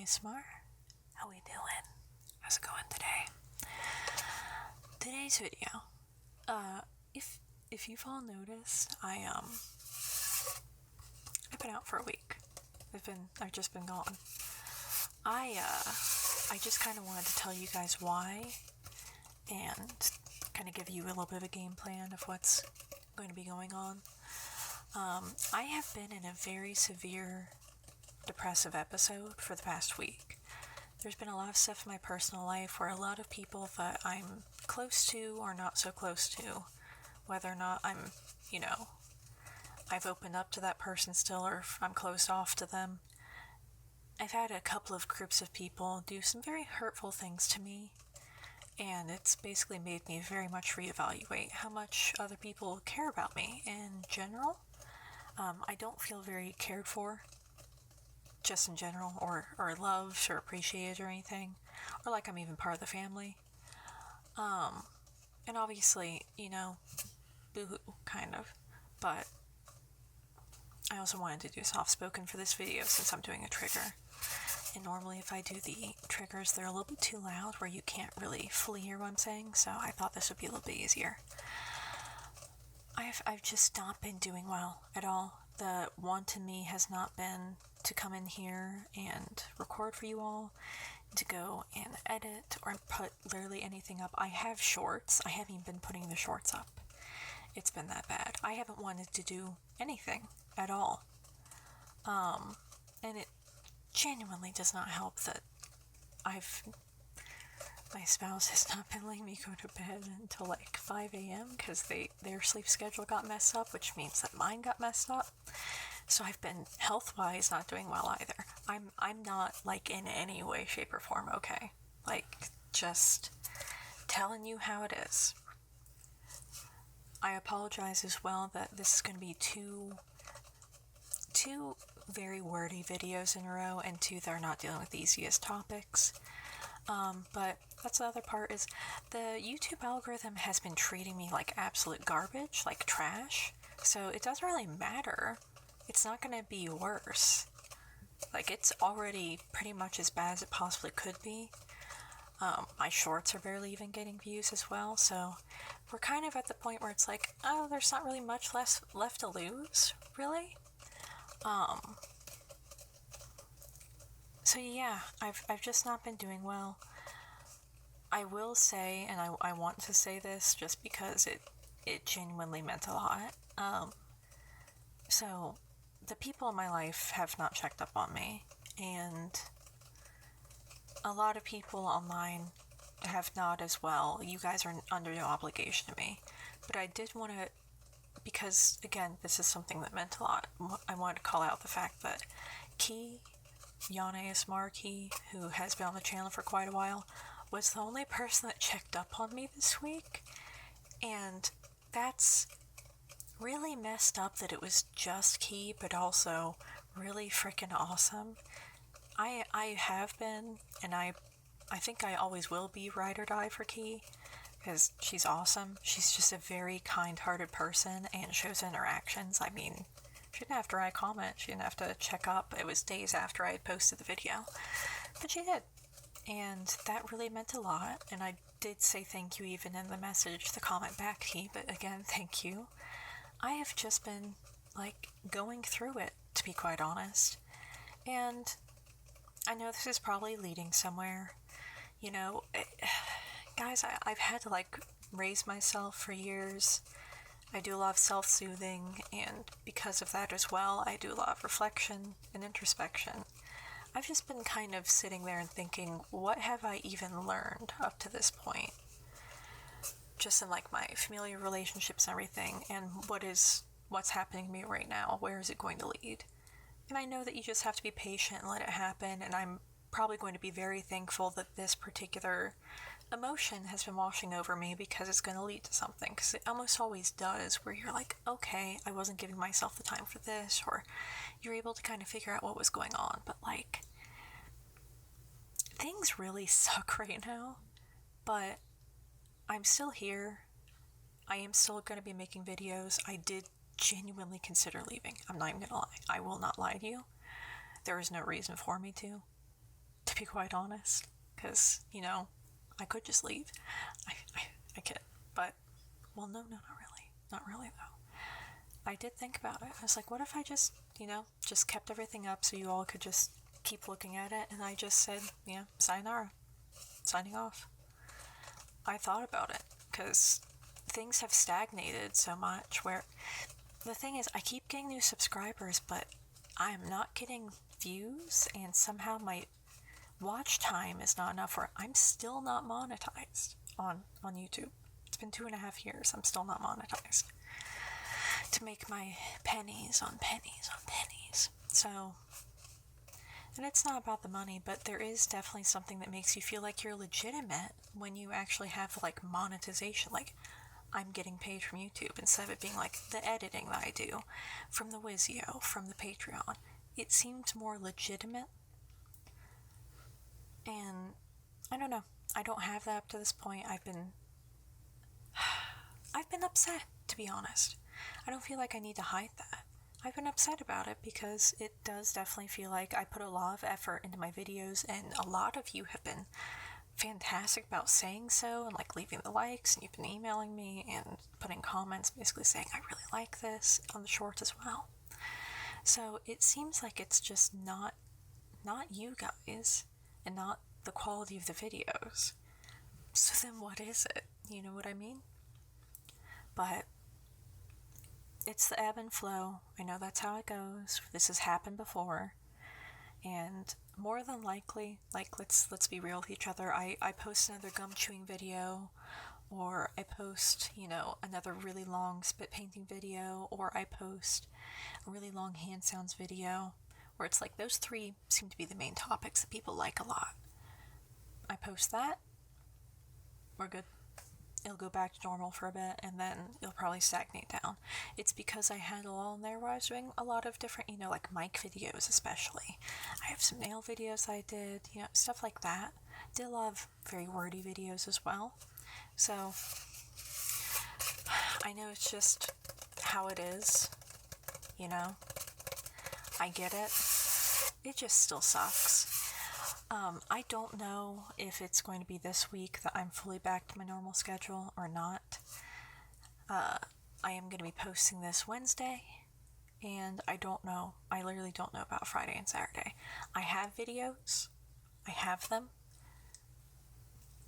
ASMR. How we doing? How's it going today? Today's video. If you've all noticed, I've been out for a week. I've just been gone. I just kind of wanted to tell you guys why, and kind of give you a little bit of a game plan of what's going to be going on. I have been in a very severe depressive episode for the past week. There's been a lot of stuff in my personal life where a lot of people that I'm close to or not so close to, whether or not I've opened up to that person still or if I'm closed off to them. I've had a couple of groups of people do some very hurtful things to me, and it's basically made me very much reevaluate how much other people care about me in general. I don't feel very cared for, just in general, or loved or appreciated or anything, or like I'm even part of the family. And obviously, boo-hoo, kind of, but I also wanted to do soft-spoken for this video since I'm doing a trigger. And normally if I do the triggers, they're a little bit too loud where you can't really fully hear what I'm saying, so I thought this would be a little bit easier. I've just not been doing well at all. The want in me has not been to come in here and record for you all, to go and edit or put literally anything up. I have shorts. I haven't even been putting the shorts up. It's been that bad. I haven't wanted to do anything at all. And it genuinely does not help that my spouse has not been letting me go to bed until like 5 a.m. because their sleep schedule got messed up, which means that mine got messed up. So I've been health-wise not doing well either. I'm not like in any way, shape, or form okay. Like, just telling you how it is. I apologize as well that this is going to be two very wordy videos in a row, and two that are not dealing with the easiest topics. But that's the other part, is the YouTube algorithm has been treating me like absolute garbage, like trash. So it doesn't really matter. It's not going to be worse. Like, it's already pretty much as bad as it possibly could be. My shorts are barely even getting views as well, so we're kind of at the point where it's like, oh, there's not really much left to lose, really. So yeah, I've just not been doing well. I will say, and I want to say this just because it genuinely meant a lot. So the people in my life have not checked up on me, and a lot of people online have not as well. You guys are under no obligation to me, but I did want to, because again, this is something that meant a lot. I wanted to call out the fact that Yonna ASMR, who has been on the channel for quite a while, was the only person that checked up on me this week, and that's really messed up that it was just Key, but also really freaking awesome. I have been, and I think I always will be ride or die for Key, because she's awesome. She's just a very kind-hearted person and shows interactions. I mean, she didn't have to write a comment, she didn't have to check up. It was days after I had posted the video, but she did, and that really meant a lot. And I did say thank you even in the message, the comment back to you, but again, thank you. I have just been, like, going through it, to be quite honest, and I know this is probably leading somewhere. Guys, I've had to, like, raise myself for years. I do a lot of self-soothing, and because of that as well, I do a lot of reflection and introspection. I've just been kind of sitting there and thinking, what have I even learned up to this point? Just in, like, my familiar relationships and everything, and what's happening to me right now, where is it going to lead? And I know that you just have to be patient and let it happen, and I'm probably going to be very thankful that this particular emotion has been washing over me, because it's going to lead to something, because it almost always does, where you're like, okay, I wasn't giving myself the time for this, or you're able to kind of figure out what was going on, but like, things really suck right now, but I'm still here. I am still going to be making videos. I did genuinely consider leaving. I'm not even going to lie. I will not lie to you. There is no reason for me to. to be quite honest, because, I could just leave. I could, but, well, no, not really. Not really, though. I did think about it. I was like, what if I just, just kept everything up so you all could just keep looking at it, and I just said, sayonara, signing off. I thought about it, because things have stagnated so much, where the thing is, I keep getting new subscribers, but I am not getting views, and somehow my watch time is not enough, where I'm still not monetized on YouTube. It's been 2.5 years. I'm still not monetized to make my pennies on pennies on pennies. So, and it's not about the money, but there is definitely something that makes you feel like you're legitimate when you actually have, like, monetization. Like, I'm getting paid from YouTube instead of it being like the editing that I do from the Wizio, from the Patreon. It seemed more legitimate. And I don't know. I don't have that up to this point. I've been upset, to be honest. I don't feel like I need to hide that. I've been upset about it because it does definitely feel like I put a lot of effort into my videos, and a lot of you have been fantastic about saying so, and like leaving the likes, and you've been emailing me and putting comments basically saying I really like this on the shorts as well. So it seems like it's just not you guys, and not the quality of the videos. So then what is it? You know what I mean? But it's the ebb and flow. I know that's how it goes. This has happened before. And more than likely, like, let's be real with each other, I post another gum chewing video, or I post, another really long spit painting video, or I post a really long hand sounds video, where it's like those three seem to be the main topics that people like a lot. I post that, we're good. It'll go back to normal for a bit, and then it'll probably stagnate down. It's because I had a lull in there where I was doing a lot of different, like mic videos especially. I have some nail videos I did, stuff like that. Did a lot of very wordy videos as well. So, I know it's just how it is, I get it. It just still sucks. I don't know if it's going to be this week that I'm fully back to my normal schedule or not. I am going to be posting this Wednesday, and I don't know. I literally don't know about Friday and Saturday. I have videos. I have them.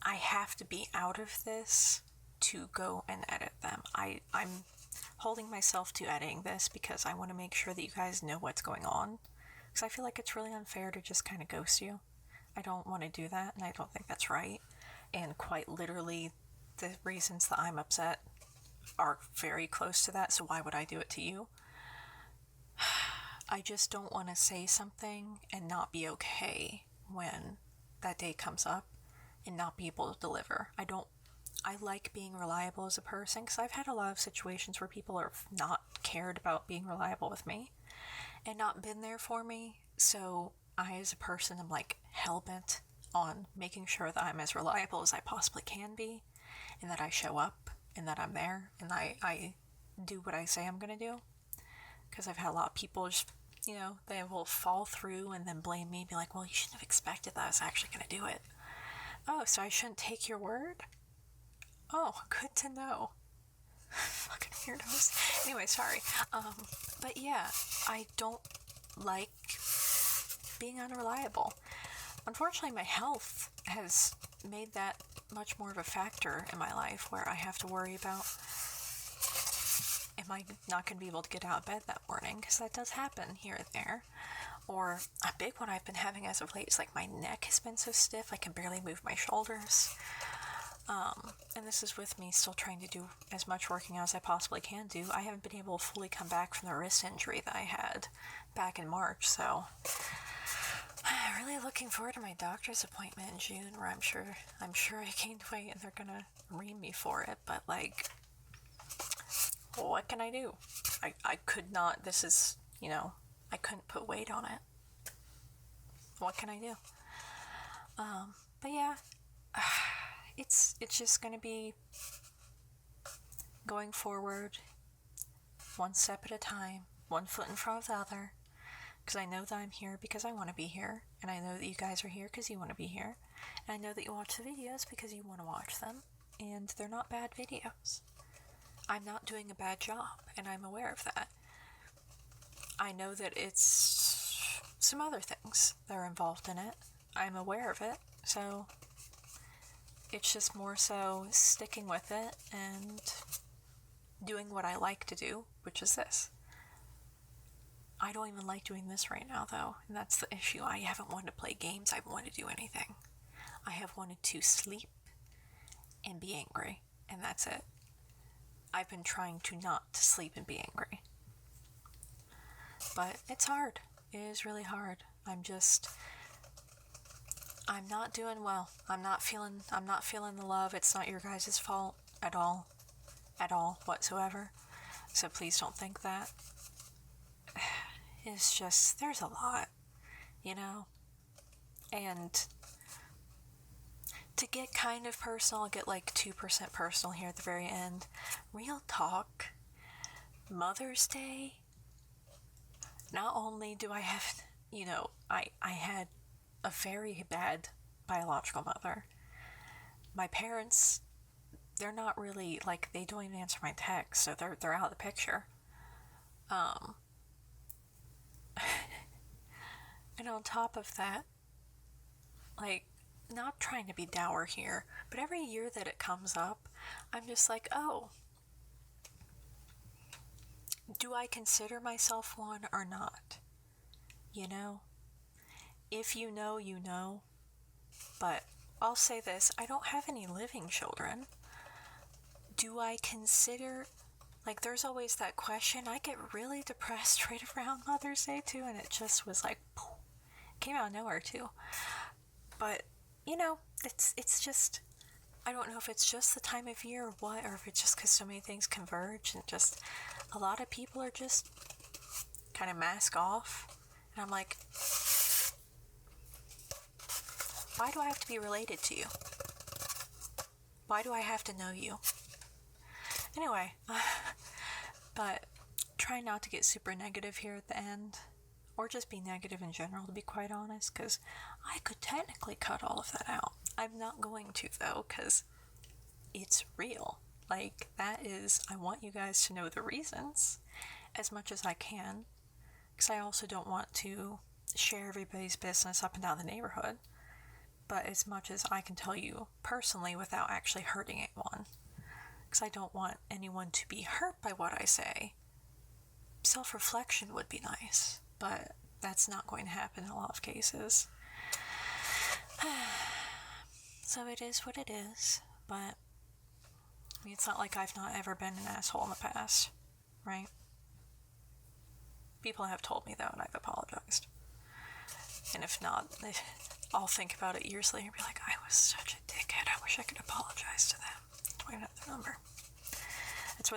I have to be out of this to go and edit them. I'm holding myself to editing this because I want to make sure that you guys know what's going on. Because I feel like it's really unfair to just kind of ghost you. I don't want to do that, and I don't think that's right. And quite literally, the reasons that I'm upset are very close to that, so why would I do it to you? I just don't want to say something and not be okay when that day comes up and not be able to deliver. I like being reliable as a person, because I've had a lot of situations where people are not cared about being reliable with me and not been there for me. So I, as a person, am like hell-bent on making sure that I'm as reliable as I possibly can be, and that I show up, and that I'm there, and I do what I say I'm gonna do. Because I've had a lot of people just, they will fall through and then blame me, be like, well, you shouldn't have expected that I was actually gonna do it. Oh, so I shouldn't take your word? Oh, good to know. Fucking weirdos. Anyway, sorry. But yeah, I don't like being unreliable. Unfortunately, my health has made that much more of a factor in my life, where I have to worry about, am I not going to be able to get out of bed that morning? Because that does happen here and there. Or a big one I've been having as of late is like my neck has been so stiff I can barely move my shoulders. And this is with me still trying to do as much working out as I possibly can do. I haven't been able to fully come back from the wrist injury that I had back in March, so I'm really looking forward to my doctor's appointment in June, where I'm sure I gained weight and they're gonna ream me for it. But like, what can I do? I could not. This is, I couldn't put weight on it. What can I do? But yeah. It's just going to be going forward, one step at a time, one foot in front of the other, because I know that I'm here because I want to be here, and I know that you guys are here because you want to be here, and I know that you watch the videos because you want to watch them, and they're not bad videos. I'm not doing a bad job, and I'm aware of that. I know that it's some other things that are involved in it. I'm aware of it, so it's just more so sticking with it and doing what I like to do, which is this. I don't even like doing this right now, though, and that's the issue. I haven't wanted to play games. I haven't wanted to do anything. I have wanted to sleep and be angry, and that's it. I've been trying to not sleep and be angry. But it's hard. It is really hard. I'm not doing well. I'm not feeling the love. It's not your guys' fault at all whatsoever. So please don't think that. It's just, there's a lot, you know? And to get kind of personal, I'll get like 2% personal here at the very end. Real talk, Mother's Day, not only do I have, I had a very bad biological mother. My parents, they're not really, like, they don't even answer my texts, so they're out of the picture. And on top of that, like, not trying to be dour here, but every year that it comes up, I'm just like, oh, do I consider myself one or not? You know? If you know, you know. But I'll say this, I don't have any living children. Do I consider, like, there's always that question. I get really depressed right around Mother's Day too, and it just was like, poof, came out of nowhere too. But, it's just, I don't know if it's just the time of year or what, or if it's just because so many things converge and just a lot of people are just kind of mask off. And I'm like, why do I have to be related to you? Why do I have to know you? Anyway, but try not to get super negative here at the end, or just be negative in general, to be quite honest, because I could technically cut all of that out. I'm not going to, though, because it's real. Like, that is, I want you guys to know the reasons as much as I can, because I also don't want to share everybody's business up and down the neighborhood, but as much as I can tell you personally without actually hurting anyone, because I don't want anyone to be hurt by what I say. Self-reflection would be nice, but that's not going to happen in a lot of cases. So it is what it is, but it's not like I've not ever been an asshole in the past, right? People have told me, though, and I've apologized. And if not, I'll think about it years later and be like, I was such a dickhead. I wish I could apologize to them. Do I have the number? That's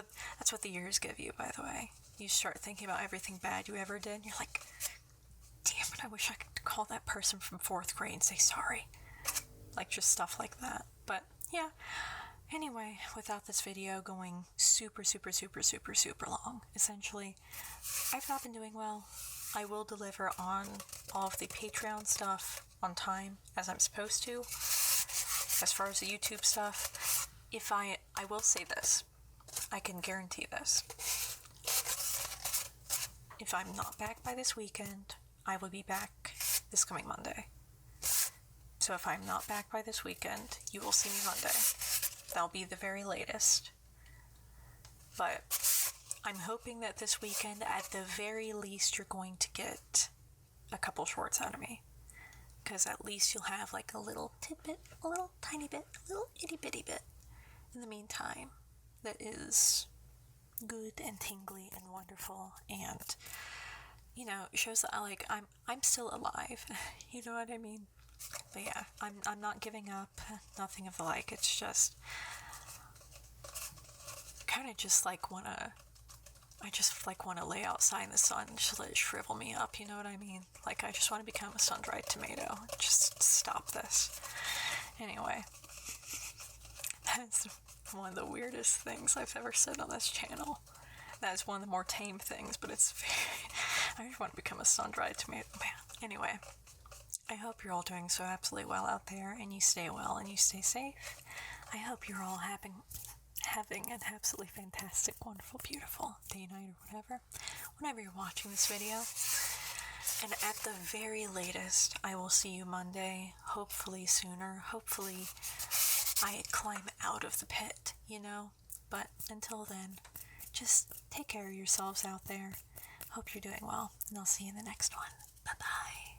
what the years give you, by the way. You start thinking about everything bad you ever did, and you're like, damn it, I wish I could call that person from 4th grade and say sorry. Like, just stuff like that. But, yeah. Anyway, without this video going super, super, super, super, super long, essentially, I've not been doing well. I will deliver on all of the Patreon stuff on time, as I'm supposed to. As far as the YouTube stuff, I will say this. I can guarantee this. If I'm not back by this weekend, I will be back this coming Monday. So if I'm not back by this weekend, you will see me Monday. That'll be the very latest. But I'm hoping that this weekend, at the very least, you're going to get a couple shorts out of me. Because at least you'll have like a little tidbit, a little tiny bit, a little itty bitty bit in the meantime that is good and tingly and wonderful, and shows that I'm still alive. You know what I mean? But yeah, I'm not giving up, nothing of the like. It's just kind of just wanna lay outside in the sun and just let it shrivel me up, you know what I mean? Like, I just want to become a sun-dried tomato. Just stop this. Anyway, that's one of the weirdest things I've ever said on this channel. That's one of the more tame things, but it's very... I just want to become a sun-dried tomato man. Anyway, I hope you're all doing so absolutely well out there, and you stay well and you stay safe. I hope you're all having an absolutely fantastic, wonderful, beautiful day, night, or whatever, whenever you're watching this video. And at the very latest, I will see you Monday, hopefully sooner. Hopefully I climb out of the pit, you know? But until then, just take care of yourselves out there. Hope you're doing well, and I'll see you in the next one. Bye-bye.